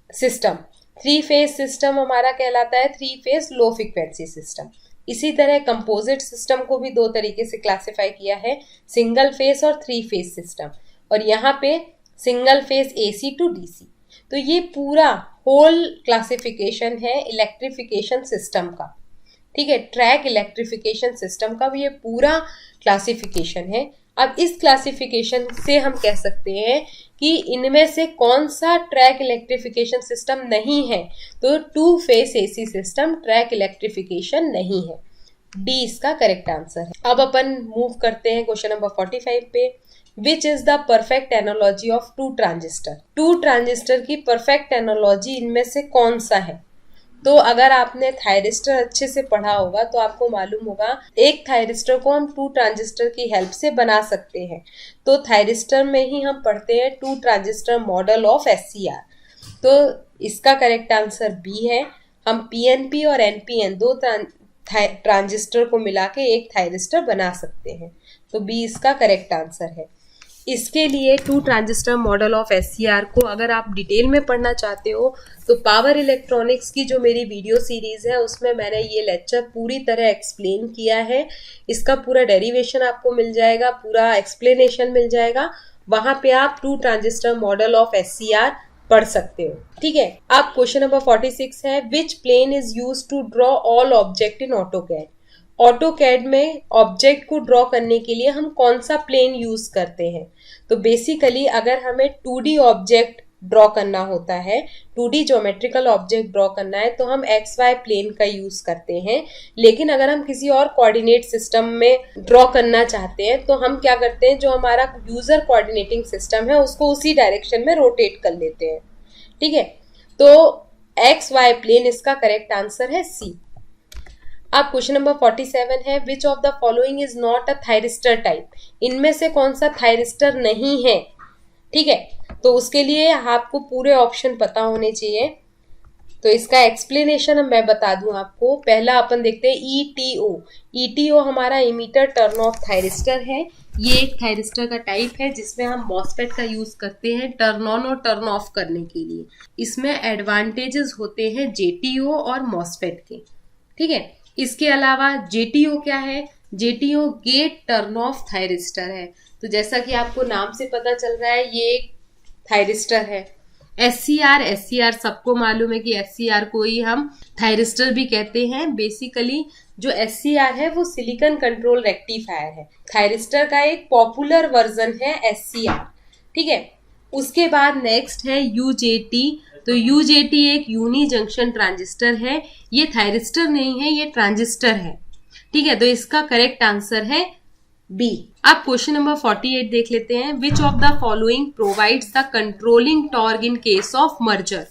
system. 3 phase system हमारा कहलाता है 3 फेस लो फ्रीक्वेंसी सिस्टम। इसी तरह कंपोजिट सिस्टम को भी 2 तरीके से क्लासिफाई किया है, सिंगल फेस और 3 फेस सिस्टम, और यहाँ पे single phase AC to DC। तो ये पूरा होल क्लासिफिकेशन है इलेक्ट्रिफिकेशन सिस्टम का। ठीक है, ट्रैक इलेक्ट्रिफिकेशन सिस्टम का भी ये पूरा क्लासिफिकेशन है। अब इस क्लासिफिकेशन से हम कह सकते हैं कि इनमें से कौन सा ट्रैक इलेक्ट्रिफिकेशन सिस्टम नहीं है। तो 2 face AC system track electrification नहीं है। डी इसका करेक्ट आंसर है। अब अपन मूव करते हैं क्वेश्चन नंबर 45 पे, which is the perfect analogy of 2 transistor. 2 transistor की परफेक्ट एनोलॉजी इनमें से कौन सा है। तो अगर आपने थायरिस्टर अच्छे से पढ़ा होगा तो आपको मालूम होगा एक थायरिस्टर को हम 2 ट्रांजिस्टर की हेल्प से बना सकते हैं। तो थायरिस्टर में ही हम पढ़ते हैं 2 ट्रांजिस्टर मॉडल ऑफ SCR। तो इसका करेक्ट आंसर बी है। हम PNP और NPN 2 ट्रांजिस्टर को मिला के एक थायरिस्टर बना सकते हैं। तो बी इसका करेक्ट आंसर है। इसके लिए 2 ट्रांजिस्टर मॉडल ऑफ SCR को अगर आप डिटेल में पढ़ना चाहते हो तो पावर इलेक्ट्रॉनिक्स की जो मेरी वीडियो सीरीज है उसमें मैंने ये लेक्चर पूरी तरह एक्सप्लेन किया है। इसका पूरा डेरिवेशन आपको मिल जाएगा, पूरा एक्सप्लेनेशन मिल जाएगा। वहां पे आप 2 ट्रांजिस्टर मॉडल ऑफ SCR पढ़ सकते हो। ठीक है, अब क्वेश्चन नंबर 46 है, which plane is use to draw all object in AutoCAD. AutoCAD में ऑब्जेक्ट को ड्रॉ करने के लिए हम कौन सा प्लेन यूज करते हैं? तो बेसिकली अगर हमें 2D ऑब्जेक्ट ड्रॉ करना होता है, 2D ज्योमेट्रिकल ऑब्जेक्ट ड्रॉ करना है तो हम XY प्लेन का यूज करते हैं। लेकिन अगर हम किसी और कोऑर्डिनेट सिस्टम में ड्रॉ करना चाहते हैं तो हम क्या करते हैं, जो हमारा यूजर कोऑर्डिनेटिंग सिस्टम है उसको उसी डायरेक्शन में रोटेट कर लेते हैं। ठीक है, तो XY प्लेन इसका करेक्ट आंसर है सी। अब क्वेश्चन नंबर 47 है, विच of the following is not a thyristor type. इनमें से कौन सा थायरिस्टर नहीं है? ठीक है, तो उसके लिए आपको पूरे ऑप्शन पता होने चाहिए। तो इसका एक्सप्लेनेशन मैं बता दूं आपको। पहला अपन देखते हैं ETO। ETO हमारा इमीटर टर्न ऑफ थायरिस्टर है। ये एक थायरिस्टर का टाइप है जिसमें हम मॉसफेट का यूज करते हैं टर्न ऑन और टर्न ऑफ करने के लिए। इसमें एडवांटेजेस होते हैं JTO और मॉसफेट के। ठीक है, इसके अलावा JTO क्या है? JTO gate turn off thyristor है। तो जैसा कि आपको नाम से पता चल रहा है ये एक थायरिस्टर है। SCR सबको मालूम है कि SCR को ही हम थायरिस्टर भी कहते हैं। बेसिकली जो SCR है वो सिलिकॉन कंट्रोल रेक्टिफायर है। थायरिस्टर का एक पॉपुलर वर्जन है SCR। ठीक है, उसके बाद नेक्स्ट है UJT। तो UJT एक यूनी जंक्शन ट्रांजिस्टर है। ये थायरिस्टर नहीं है, ये ट्रांजिस्टर है। ठीक है, तो इसका करेक्ट आंसर है बी। अब क्वेश्चन नंबर 48 देख लेते हैं, which of the following provides the controlling torque in case of merger.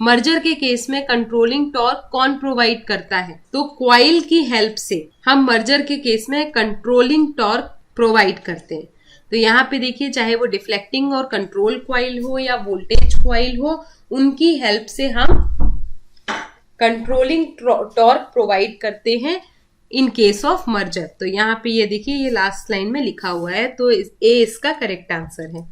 Merger के केस में कंट्रोलिंग टॉर्क कौन प्रोवाइड करता है? तो क्वाइल की हेल्प से हम मर्जर के केस में कंट्रोलिंग टॉर्क प्रोवाइड करते हैं। तो यहाँ पे देखिए, चाहे वो डिफ्लेक्टिंग और कंट्रोल क्वाइल हो या वोल्टेज क्वाइल हो, उनकी हेल्प से हम कंट्रोलिंग टॉर्क प्रोवाइड करते हैं इन केस ऑफ मर्जर। तो यहाँ पे ये देखिए, ये लास्ट लाइन में लिखा हुआ है, तो ए इसका करेक्ट आंसर है।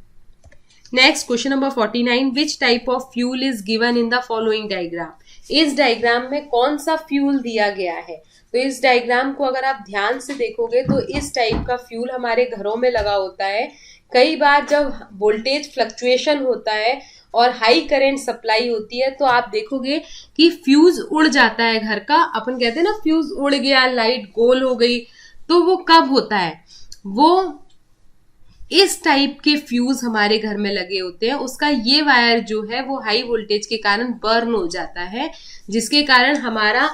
Next question number 49, which type of fuel is given in the following diagram. इस डायग्राम में कौन सा फ्यूल दिया गया है? तो इस डायग्राम को अगर आप ध्यान से देखोगे तो इस टाइप का फ्यूल हमारे घरों में लगा होता है। कई बार जब वोल्टेज फ्लक्चुएशन होता है और हाई करंट सप्लाई होती है तो आप देखोगे कि फ्यूज उड़ जाता है घर का। अपन कहते हैं ना, फ्यूज उड़ गया, लाइट गोल हो गई। तो वो कब होता है? वो इस टाइप के फ्यूज हमारे घर में लगे होते हैं। उसका ये वायर जो है वो हाई वोल्टेज के कारण बर्न हो जाता है, जिसके कारण हमारा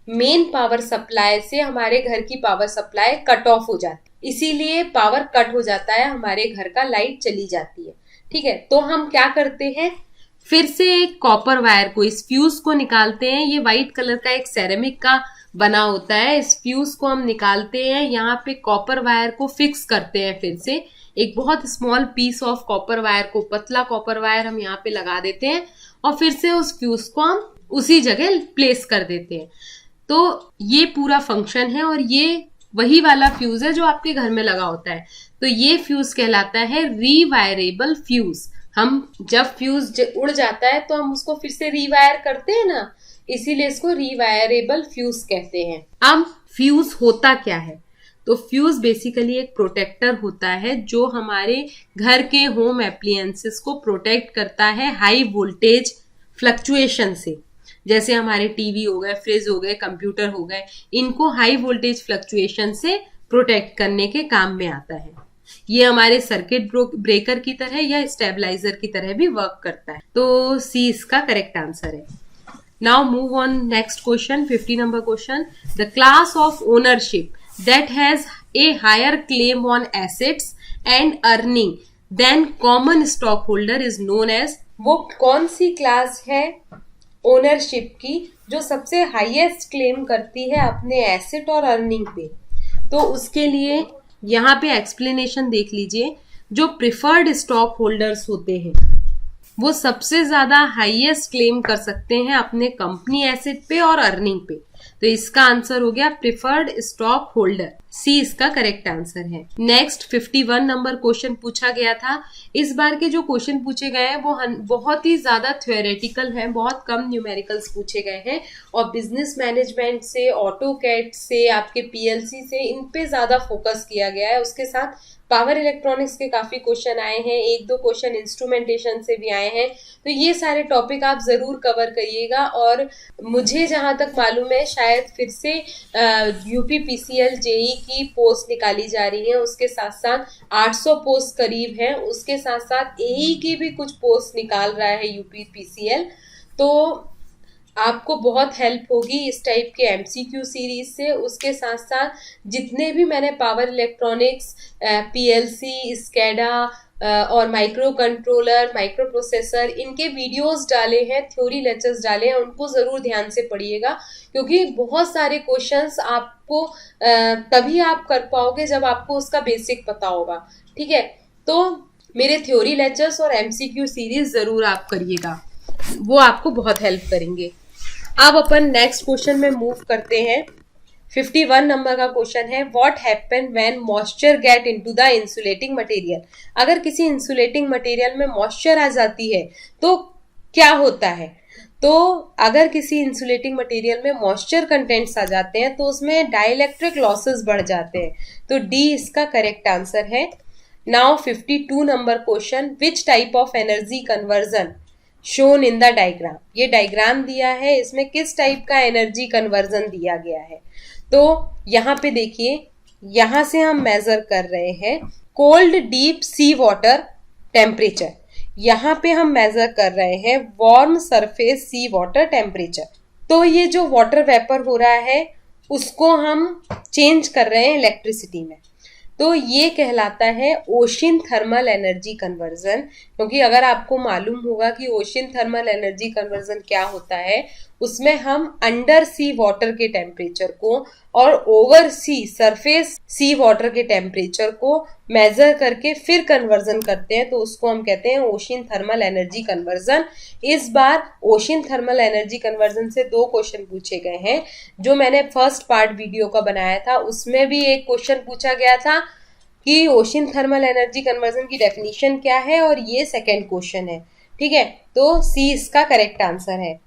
मेन पावर सप्लाई से हमारे घर की पावर सप्लाई कट ऑफ हो जाती है। इसीलिए पावर कट हो जाता है, हमारे घर का लाइट चली जाती है। ठीक है, तो हम क्या करते हैं, फिर से एक कॉपर वायर को, इस फ्यूज को निकालते हैं। ये व्हाइट कलर का एक सेरेमिक का बना होता है। इस फ्यूज को हम निकालते हैं, यहाँ पे कॉपर वायर को फिक्स करते हैं। फिर से एक बहुत small piece of copper wire को, पतला कॉपर वायर हम यहाँ पे लगा देते हैं और फिर से उस फ्यूज को हम उसी जगह प्लेस कर देते हैं। तो ये पूरा फंक्शन है और ये वही वाला फ्यूज है जो आपके घर में लगा होता है। तो ये फ्यूज कहलाता है रीवायरेबल फ्यूज। हम जब फ्यूज उड़ जाता है तो हम उसको फिर से रीवायर करते हैं ना, इसीलिए इसको रीवायरेबल फ्यूज कहते हैं। अब फ्यूज होता क्या है? तो फ्यूज बेसिकली एक प्रोटेक्टर होता है जो हमारे घर के होम एप्लियंसेस को प्रोटेक्ट करता है हाई वोल्टेज फ्लक्चुएशन से। जैसे हमारे टीवी हो गए, फ्रिज हो गए, कंप्यूटर हो गए, इनको हाई वोल्टेज फ्लक्चुएशन से प्रोटेक्ट करने के काम में आता है। ये हमारे सर्किट ब्रेकर की तरह या स्टेबलाइजर की तरह भी वर्क करता है। तो सी इसका करेक्ट आंसर है। Now move on next question, 50 number question. The class of ownership that has a higher claim on assets and earning than common stockholder is known as। वो कौन सी क्लास है ओनरशिप की जो सबसे हाईएस्ट क्लेम करती है अपने एसेट और अर्निंग पे। तो उसके लिए यहाँ पे एक्सप्लेनेशन देख लीजिए। जो प्रिफर्ड स्टॉक होल्डर्स होते हैं वो सबसे ज्यादा हाईएस्ट क्लेम कर सकते हैं अपने कंपनी एसेट पे और अर्निंग पे। तो इसका आंसर हो गया प्रिफर्ड स्टॉक होल्डर, सी इसका करेक्ट आंसर है। नेक्स्ट 51 नंबर क्वेश्चन पूछा गया था। इस बार के जो क्वेश्चन पूछे गए हैं वो बहुत ही ज्यादा थ्योरेटिकल हैं, बहुत कम न्यूमेरिकल्स पूछे गए हैं और बिजनेस मैनेजमेंट से, ऑटोकैड से, आपके पीएलसी से, इन पे ज्यादा फोकस किया गया है। उसके साथ पावर इलेक्ट्रॉनिक्स के काफी क्वेश्चन आए हैं, एक दो क्वेश्चन इंस्ट्रूमेंटेशन से भी आए हैं। तो ये सारे टॉपिक आप जरूर कवर करिएगा। और मुझे जहां तक मालूम है शायद फिर से यूपीपीसीएल जेई की पोस्ट निकाली जा रही है, उसके साथ साथ 800 पोस्ट करीब है, उसके साथ साथ एई की भी कुछ पोस्ट निकाल रहा है यूपीपीसीएल। तो आपको बहुत हेल्प होगी इस टाइप के एमसीक्यू सीरीज से। उसके साथ साथ जितने भी मैंने पावर इलेक्ट्रॉनिक्स, पीएलसी, स्कैडा और माइक्रो कंट्रोलर, माइक्रो प्रोसेसर, इनके वीडियोस डाले हैं, थ्योरी लेक्चर्स डाले हैं, उनको जरूर ध्यान से पढ़िएगा क्योंकि बहुत सारे क्वेश्चंस आपको तभी आप कर पाओगे जब आपको उसका बेसिक पता होगा। ठीक है, तो मेरे थ्योरी लेक्चर्स और एमसीक्यू सीरीज जरूर आप करिएगा, वो आपको बहुत हेल्प करेंगे। अब अपन नेक्स्ट क्वेश्चन में मूव करते हैं। 51 नंबर का क्वेश्चन है, what happen when moisture get into the insulating material. अगर किसी इंसुलेटिंग मटेरियल में मॉइस्चर आ जाती है तो क्या होता है। तो अगर किसी इंसुलेटिंग मटेरियल में मॉइस्चर कंटेंट्स आ जाते हैं तो उसमें डाइलेक्ट्रिक लॉसेस बढ़ जाते हैं। तो डी इसका करेक्ट आंसर है। Now 52 number question, which type of energy conversion shown in the diagram. ये डायग्राम दिया है, इसमें किस टाइप का एनर्जी कन्वर्जन दिया गया है। तो यहाँ पे देखिए, यहाँ से हम मेजर कर रहे हैं cold deep sea water temperature, यहाँ पे हम मेजर कर रहे हैं वार्म सरफेस सी वाटर टेम्परेचर। तो ये जो वाटर वेपर हो रहा है उसको हम चेंज कर रहे हैं इलेक्ट्रिसिटी में। तो ये कहलाता है ओशियन थर्मल एनर्जी कन्वर्जन। क्योंकि अगर आपको मालूम होगा कि ओशियन थर्मल एनर्जी कन्वर्जन क्या होता है, उसमें हम अंडर सी वाटर के टेम्परेचर को और ओवर सी सरफेस सी वाटर के टेम्परेचर को मेजर करके फिर कन्वर्जन करते हैं, तो उसको हम कहते हैं ओशियन थर्मल एनर्जी कन्वर्जन। इस बार ओशियन थर्मल एनर्जी कन्वर्जन से 2 क्वेश्चन पूछे गए हैं। जो मैंने फर्स्ट पार्ट वीडियो का बनाया था उसमें भी एक क्वेश्चन पूछा गया था कि ओशियन थर्मल एनर्जी कन्वर्जन की डेफिनेशन क्या है, और ये सेकेंड क्वेश्चन है। ठीक है, तो सी इसका करेक्ट आंसर है।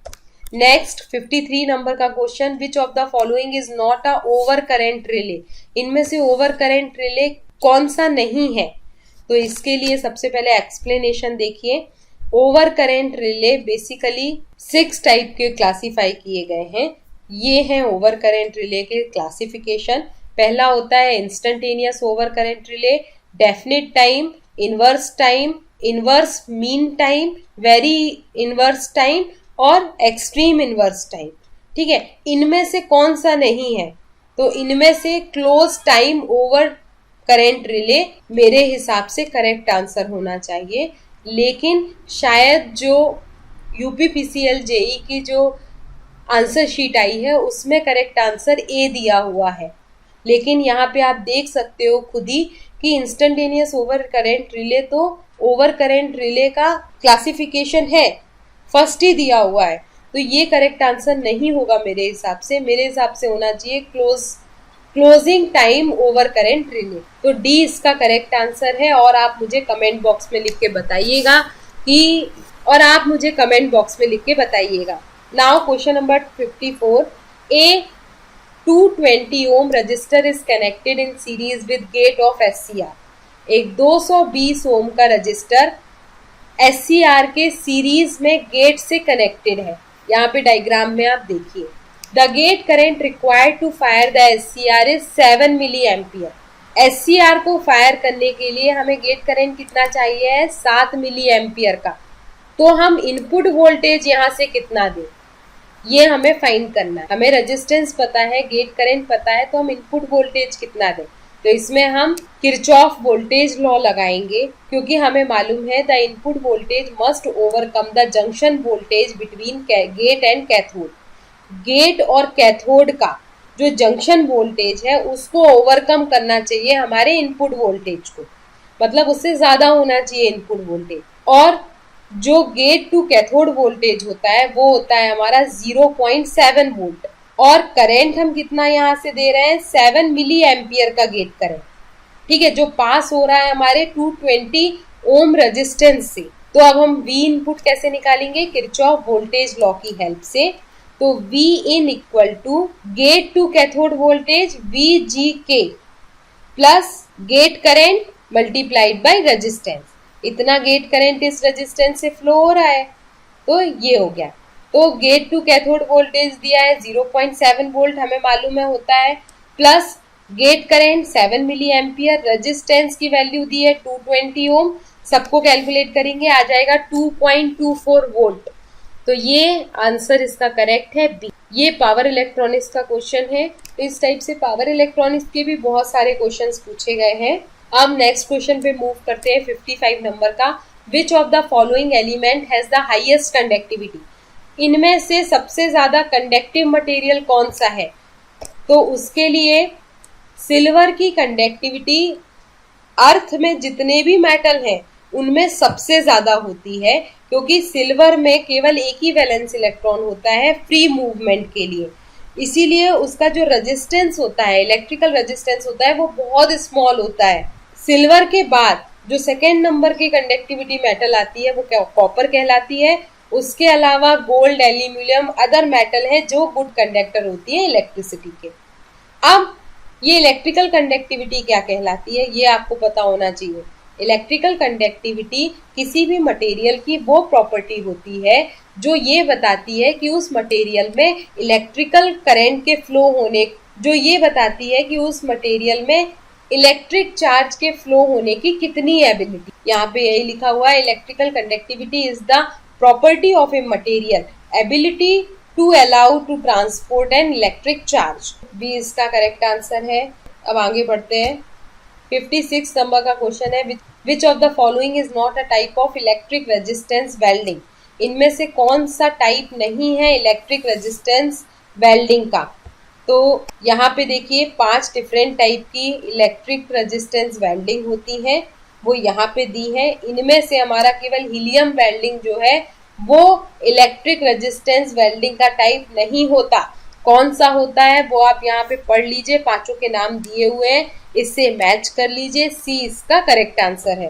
नेक्स्ट 53 नंबर का question, which of the following is not a over current relay. इनमें से ओवर करेंट रिले कौन सा नहीं है। तो इसके लिए सबसे पहले एक्सप्लेनेशन देखिए। Over current relay basically 6 type के क्लासीफाई किए गए हैं। ये हैं ओवर करेंट रिले के क्लासिफिकेशन। पहला होता है instantaneous over current relay, definite time, inverse mean time, very inverse time और एक्सट्रीम इनवर्स टाइम। ठीक है, इनमें से कौन सा नहीं है। तो इनमें से close time over current relay मेरे हिसाब से करेक्ट आंसर होना चाहिए। लेकिन शायद जो यूपीपीसीएल जेई की जो आंसर शीट आई है उसमें करेक्ट आंसर ए दिया हुआ है। लेकिन यहाँ पे आप देख सकते हो खुद ही कि इंस्टेंटेनियस ओवर करेंट रिले तो ओवर करेंट रिले का क्लासिफिकेशन है, फर्स्ट ही दिया हुआ है। तो ये करेक्ट आंसर नहीं होगा मेरे हिसाब से। मेरे हिसाब से होना चाहिए closing time over current relay. तो डी इसका करेक्ट आंसर है। और आप मुझे कमेंट बॉक्स में लिख के बताइएगा now question number 54, a 220 ohm resistor is connected in series with gate of SCR। एक 220 ओम का रजिस्टर SCR के सीरीज में गेट से कनेक्टेड है। यहाँ पे डायग्राम में आप देखिए, the gate current required to fire the SCR is 7 milliampere. SCR को फायर करने के लिए हमें गेट करंट कितना चाहिए है, 7 मिली एम्पियर का। तो हम इनपुट वोल्टेज यहाँ से कितना दें ये हमें फाइंड करना है। हमें रेजिस्टेंस पता है, गेट करंट पता है, तो हम इनपुट वोल्टेज कितना दें। तो इसमें हम किरचॉफ वोल्टेज लॉ लगाएंगे, क्योंकि हमें मालूम है the input voltage must overcome the junction voltage between gate and cathode. Gate और कैथोड का जो जंक्शन वोल्टेज है उसको ओवरकम करना चाहिए हमारे इनपुट वोल्टेज को, मतलब उससे ज्यादा होना चाहिए इनपुट वोल्टेज। और जो गेट टू कैथोड वोल्टेज होता है वो होता है हमारा 0.7 वोल्ट। और करंट हम कितना यहाँ से दे रहे हैं, 7 मिली एम्पियर का गेट करंट, ठीक है, जो पास हो रहा है हमारे 220 ओम रेजिस्टेंस से। तो अब हम V इनपुट कैसे निकालेंगे, किरचॉफ वोल्टेज लॉ की हेल्प से। तो V in equal to gate to cathode voltage VGK plus gate current multiplied by resistance. इतना गेट करंट इस रेजिस्टेंस से फ्लो हो रहा है, तो ये हो गया। तो गेट टू कैथोड वोल्टेज दिया है 0.7 वोल्ट हमें मालूम है होता है, plus gate current 7 milliampere, resistance की वैल्यू दी है 220 ओम, सबको कैलकुलेट करेंगे आ जाएगा 2.24 वोल्ट। तो ये आंसर इसका करेक्ट है बी। ये पावर इलेक्ट्रॉनिक्स का क्वेश्चन है। तो इस टाइप से पावर इलेक्ट्रॉनिक्स के भी बहुत सारे क्वेश्चंस पूछे गए हैं। अब नेक्स्ट क्वेश्चन पे मूव करते हैं 55 नंबर का। विच of the following element has the highest conductivity, इनमें से सबसे ज्यादा कंडक्टिव मटेरियल कौन सा है। तो उसके लिए सिल्वर की कंडक्टिविटी अर्थ में जितने भी मेटल हैं उनमें सबसे ज्यादा होती है, क्योंकि सिल्वर में केवल एक ही वैलेंस इलेक्ट्रॉन होता है फ्री मूवमेंट के लिए, इसीलिए उसका जो रेजिस्टेंस होता है, इलेक्ट्रिकल रेजिस्टेंस होता है, वो बहुत स्मॉल होता है। सिल्वर के बाद जो सेकेंड नंबर की कंडक्टिविटी मेटल आती है वो कॉपर कहलाती है। उसके अलावा गोल्ड, एल्यूमिनियम, अदर मेटल है जो गुड कंडक्टर होती है इलेक्ट्रिसिटी के। अब ये इलेक्ट्रिकल कंडक्टिविटी क्या कहलाती है ये आपको पता होना चाहिए। इलेक्ट्रिकल कंडक्टिविटी किसी भी मटेरियल की वो प्रॉपर्टी होती है जो ये बताती है कि उस मटेरियल में इलेक्ट्रिकल करंट के फ्लो होने, जो ये बताती है कि उस मटेरियल में इलेक्ट्रिक चार्ज के फ्लो होने की कितनी एबिलिटी। यहाँ पे यही लिखा हुआ है, electrical conductivity is the property of a material ability to allow to transport an electric charge. B इसका करेक्ट आंसर है। अब आगे बढ़ते हैं। 56 नंबर का क्वेश्चन है, विच of the following is not a type of electric resistance welding, इनमें से कौन सा टाइप नहीं है इलेक्ट्रिक रेजिस्टेंस वेल्डिंग का। तो यहाँ पे देखिए 5 डिफरेंट टाइप की इलेक्ट्रिक रेजिस्टेंस वेल्डिंग होती है, वो यहाँ पे दी है। इनमें से हमारा केवल हीलियम वेल्डिंग जो है वो इलेक्ट्रिक रेजिस्टेंस वेल्डिंग का टाइप नहीं होता। कौन सा होता है वो आप यहाँ पे पढ़ लीजिए, पांचों के नाम दिए हुए हैं, इससे मैच कर लीजिए। सी इसका करेक्ट आंसर है।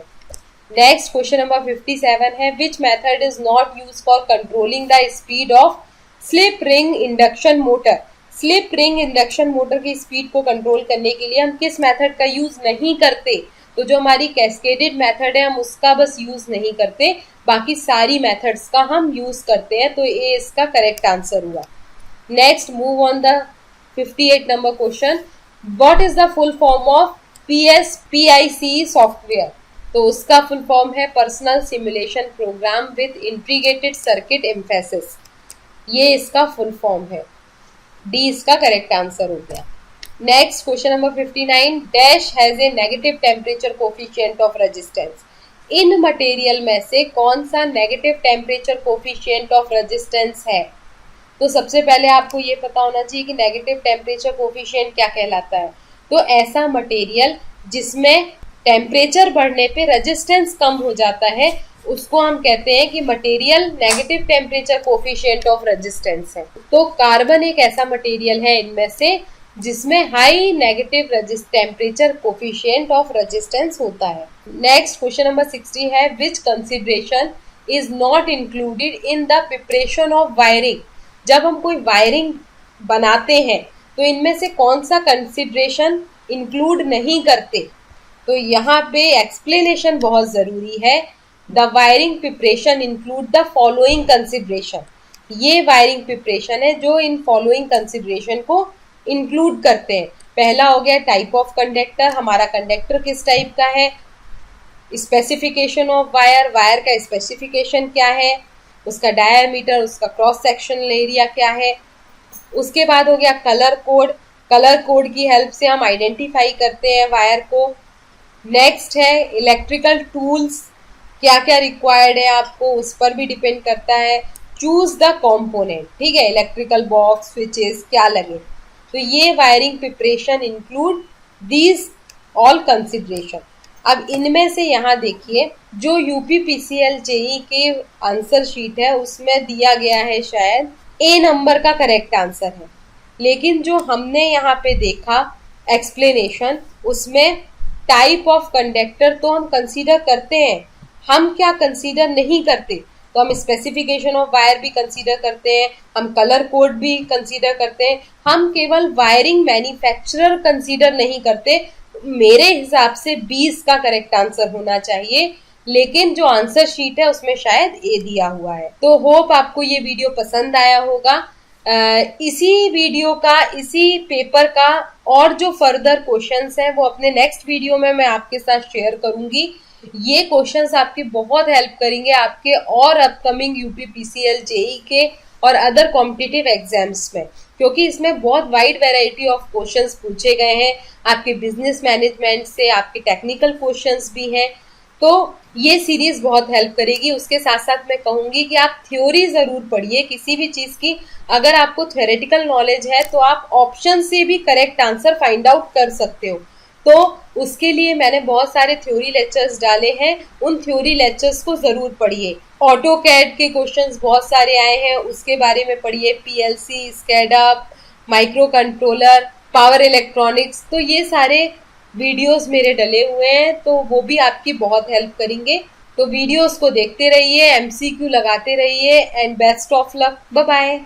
नेक्स्ट क्वेश्चन नंबर 57 है, which method is not use for controlling the speed of slip ring induction motor. Slip ring induction motor की स्पीड को कंट्रोल करने के लिए हम किस मेथड का यूज नहीं करते। तो जो हमारी कैस्केडेड मेथड है हम उसका बस यूज नहीं करते, बाकी सारी मेथड्स का हम यूज करते हैं। तो ये इसका करेक्ट आंसर हुआ। Next move on the 58 number question, what is the full form of PSPIC software. तो उसका फुल फॉर्म है personal simulation program with integrated circuit emphasis, ये इसका फुल फॉर्म है। डी इसका करेक्ट आंसर हो गया। Next question number 59, dash has a negative temperature coefficient of resistance. इन मटेरियल में से कौन सा negative temperature coefficient of resistance है। तो सबसे पहले आपको ये पता होना चाहिए कि नेगेटिव टेम्परेचर कोफिशिएंट क्या कहलाता है। तो ऐसा मटेरियल जिसमें टेम्परेचर बढ़ने पे रेजिस्टेंस कम हो जाता है उसको हम कहते हैं कि material negative temperature coefficient of resistance है। तो कार्बन एक ऐसा मटेरियल है इनमें से जिसमें high negative temperature coefficient of resistance होता है। नेक्स्ट क्वेश्चन नंबर 60 है, which consideration is not included in the preparation of wiring. जब हम कोई वायरिंग बनाते हैं तो इनमें से कौन सा कंसिडरेशन इंक्लूड नहीं करते। तो यहाँ पे एक्सप्लेनेशन बहुत जरूरी है। The wiring preparation include the following consideration. ये वायरिंग प्रिपरेशन है जो इन फॉलोइंग कंसिडरेशन को इंक्लूड करते हैं। पहला हो गया टाइप ऑफ कंडक्टर, हमारा कंडक्टर किस टाइप का है। स्पेसिफिकेशन ऑफ वायर, वायर का स्पेसिफिकेशन क्या है, उसका डायमीटर, उसका क्रॉस सेक्शनल एरिया क्या है। उसके बाद हो गया कलर कोड, कलर कोड की हेल्प से हम आइडेंटिफाई करते हैं वायर को। नेक्स्ट है इलेक्ट्रिकल टूल्स, क्या क्या रिक्वायर्ड है आपको उस पर भी डिपेंड करता है। चूज द कंपोनेंट, ठीक है, इलेक्ट्रिकल बॉक्स, स्विचेस क्या लगे, तो ये wiring preparation include these all consideration. अब इनमें से यहाँ देखिए जो यूपीपीसीएल जेई के आंसर शीट है उसमें दिया गया है शायद ए नंबर का करेक्ट आंसर है, लेकिन जो हमने यहाँ पे देखा एक्सप्लेनेशन उसमें टाइप ऑफ कंडक्टर तो हम कंसीडर करते हैं, हम क्या कंसीडर नहीं करते, तो हम स्पेसिफिकेशन ऑफ वायर भी कंसीडर करते हैं, हम कलर कोड भी कंसीडर करते हैं, हम केवल वायरिंग मैन्युफैक्चरर कंसीडर नहीं करते। मेरे हिसाब से 20 का करेक्ट आंसर होना चाहिए, लेकिन जो आंसर शीट है उसमें शायद ए दिया हुआ है। तो होप आपको ये वीडियो पसंद आया होगा। इसी वीडियो का, इसी पेपर का और जो फर्दर क्वेश्चंस हैं वो अपने नेक्स्ट वीडियो में मैं आपके साथ शेयर करूंगी। ये क्वेश्चंस आपकी बहुत हेल्प करेंगे आपके और अपकमिंग यूपीपीसीएल जेई के और अदर कॉम्पिटिटिव एग्जाम्स में, क्योंकि इसमें बहुत वाइड वैरायटी ऑफ क्वेश्चंस पूछे गए हैं, आपके बिजनेस मैनेजमेंट से आपके टेक्निकल क्वेश्चंस भी हैं। तो ये सीरीज बहुत हेल्प करेगी। उसके साथ साथ मैं कहूंगी कि आप थ्योरी जरूर पढ़िए किसी भी चीज की। अगर आपको थ्योरेटिकल नॉलेज है तो आप ऑप्शन से भी करेक्ट आंसर फाइंड आउट कर सकते हो, तो उसके लिए मैंने बहुत सारे थ्योरी लेक्चर्स डाले हैं, उन थ्योरी लेक्चर्स को जरूर पढ़िए। ऑटो कैड के क्वेश्चंस बहुत सारे आए हैं, उसके बारे में पढ़िए, PLC, SCADA, micro controller, power electronics, तो ये सारे वीडियोस मेरे डले हुए हैं, तो वो भी आपकी बहुत हेल्प करेंगे। तो वीडियोस को देखते रहिए, एमसीक्यू लगाते रहिए and best of luck. Bye bye.